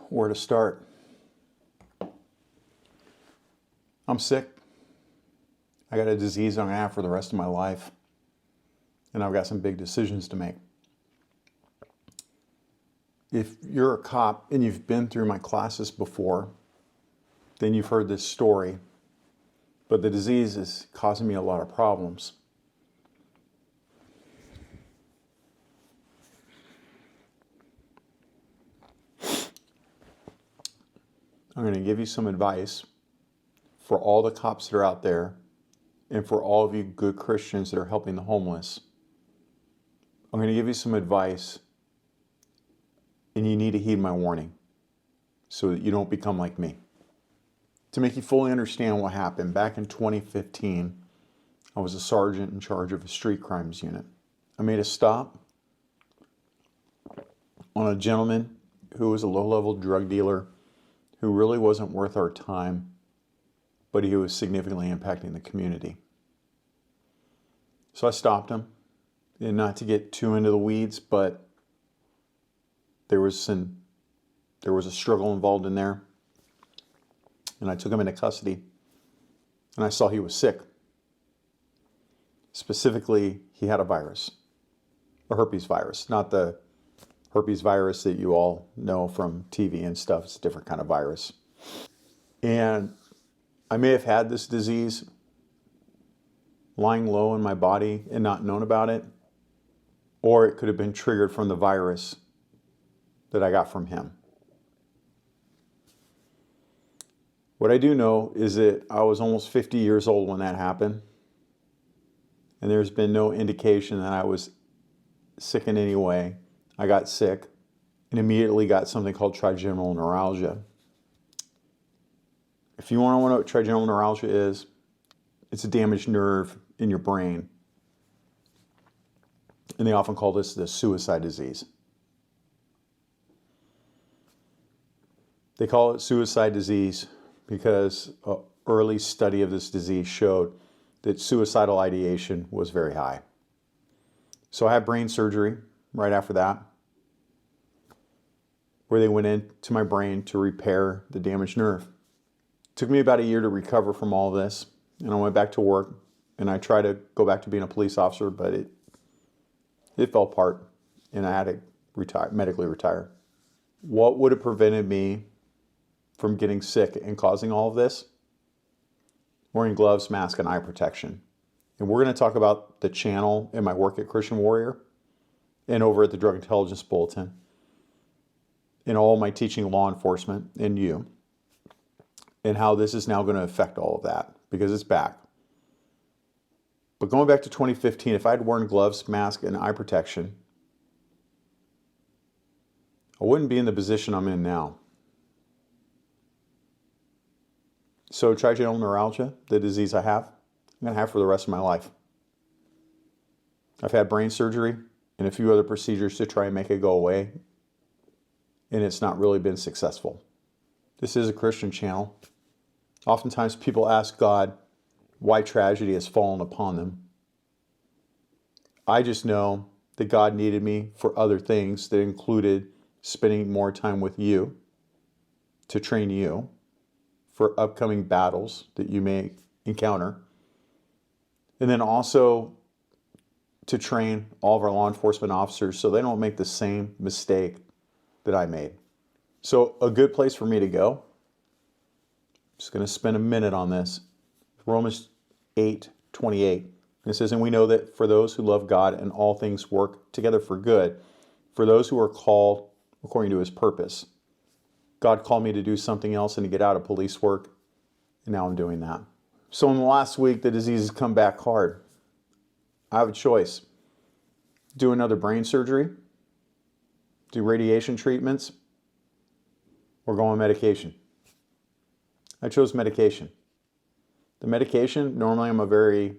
where to start. I'm sick. I got a disease I'm going to have for the rest of my life. And I've got some big decisions to make. If you're a cop and you've been through my classes before, then you've heard this story. But the disease is causing me a lot of problems. I'm going to give you some advice for all the cops that are out there and for all of you good Christians that are helping the homeless. I'm going to give you some advice, and you need to heed my warning so that you don't become like me. To make you fully understand what happened, back in 2015, I was a sergeant in charge of a street crimes unit. I made a stop on a gentleman who was a low-level drug dealer who really wasn't worth our time, but he was significantly impacting the community. So I stopped him, and not to get too into the weeds, but there was a struggle involved in there, and I took him into custody, and I saw he was sick. Specifically, he had a virus, a herpes virus, not the herpes virus that you all know from TV and stuff. It's a different kind of virus. And I may have had this disease lying low in my body and not known about it, or it could have been triggered from the virus that I got from him. What I do know is that I was almost 50 years old when that happened, and there's been no indication that I was sick in any way. I got sick and immediately got something called trigeminal neuralgia. If you want to know what trigeminal neuralgia is, it's a damaged nerve in your brain. And they often call this the suicide disease. They call it suicide disease because an early study of this disease showed that suicidal ideation was very high. So I had brain surgery right after that, where they went into my brain to repair the damaged nerve. It took me about a year to recover from all this, and I went back to work, and I tried to go back to being a police officer, but it fell apart, and I had to medically retire. What would have prevented me from getting sick and causing all of this? Wearing gloves, mask, and eye protection. And we're going to talk about the channel in my work at Christian Warrior and over at the Drug Intelligence Bulletin, in all my teaching law enforcement and you, and how this is now going to affect all of that, because it's back. But going back to 2015, if I had worn gloves, mask, and eye protection, I wouldn't be in the position I'm in now. So trigeminal neuralgia, the disease I have, I'm going to have for the rest of my life. I've had brain surgery and a few other procedures to try and make it go away, and it's not really been successful. This is a Christian channel. Oftentimes people ask God why tragedy has fallen upon them. I just know that God needed me for other things that included spending more time with you, to train you for upcoming battles that you may encounter, and then also to train all of our law enforcement officers so they don't make the same mistake that I made. So a good place for me to go, I'm just going to spend a minute on this. Romans 8:28. It says, and we know that for those who love God and all things work together for good, for those who are called according to his purpose. God called me to do something else and to get out of police work, and now I'm doing that. So in the last week, the disease has come back hard. I have a choice. Do another brain surgery, do radiation treatments, or go on medication. I chose medication. The medication, normally I'm a very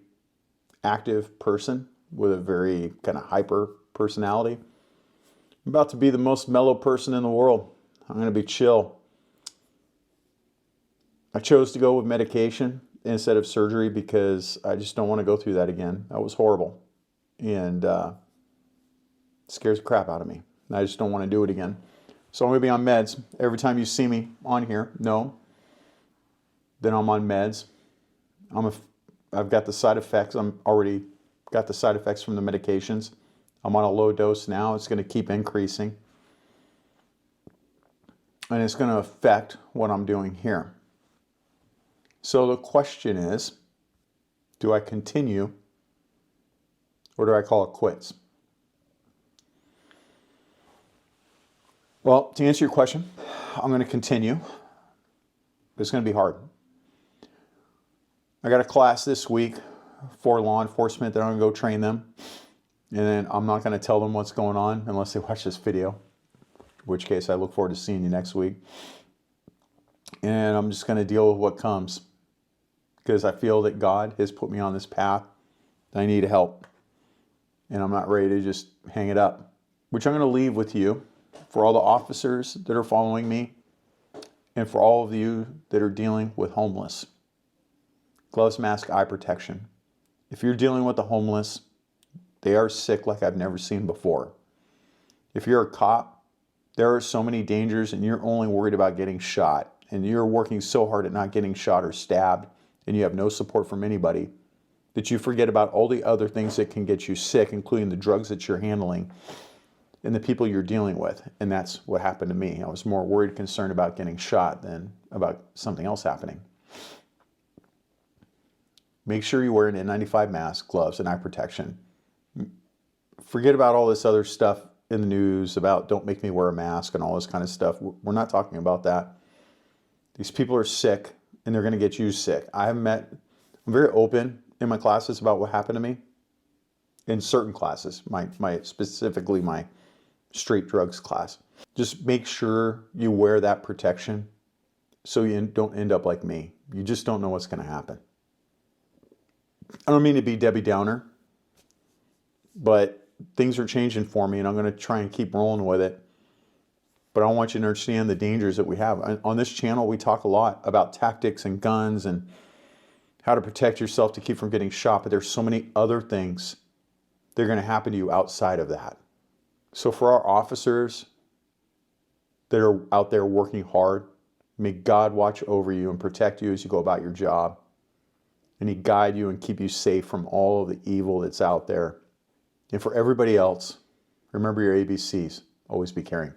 active person with a very kind of hyper personality. I'm about to be the most mellow person in the world. I'm going to be chill. I chose to go with medication instead of surgery because I just don't want to go through that again. That was horrible. And it scares the crap out of me. I just don't want to do it again. So I'm going to be on meds. Every time you see me on here, know that I'm on meds. I've got the side effects. I'm already got the side effects from the medications. I'm on a low dose now. It's going to keep increasing. And it's going to affect what I'm doing here. So the question is, do I continue or do I call it quits? Well, to answer your question, I'm going to continue. It's going to be hard. I got a class this week for law enforcement that I'm going to go train them. And then I'm not going to tell them what's going on unless they watch this video. In which case I look forward to seeing you next week. And I'm just going to deal with what comes. Because I feel that God has put me on this path. I need help. And I'm not ready to just hang it up. Which I'm going to leave with you. For all the officers that are following me. And for all of you that are dealing with homeless. Gloves, mask, eye protection. If you're dealing with the homeless, they are sick like I've never seen before. If you're a cop, there are so many dangers and you're only worried about getting shot. And you're working so hard at not getting shot or stabbed and you have no support from anybody that you forget about all the other things that can get you sick, including the drugs that you're handling and the people you're dealing with. And that's what happened to me. I was more worried, concerned about getting shot than about something else happening. Make sure you wear an N95 mask, gloves, and eye protection. Forget about all this other stuff in the news about don't make me wear a mask and all this kind of stuff. We're not talking about that. These people are sick and they're going to get you sick. I'm very open in my classes about what happened to me. In certain classes, specifically my straight drugs class. Just make sure you wear that protection so you don't end up like me. You just don't know what's going to happen. I don't mean to be Debbie Downer, but things are changing for me and I'm going to try and keep rolling with it. But I want you to understand the dangers that we have. On this channel, we talk a lot about tactics and guns and how to protect yourself to keep from getting shot. But there's so many other things that are going to happen to you outside of that. So for our officers that are out there working hard, may God watch over you and protect you as you go about your job. And He guide you and keep you safe from all of the evil that's out there. And for everybody else, remember your ABCs. Always be caring.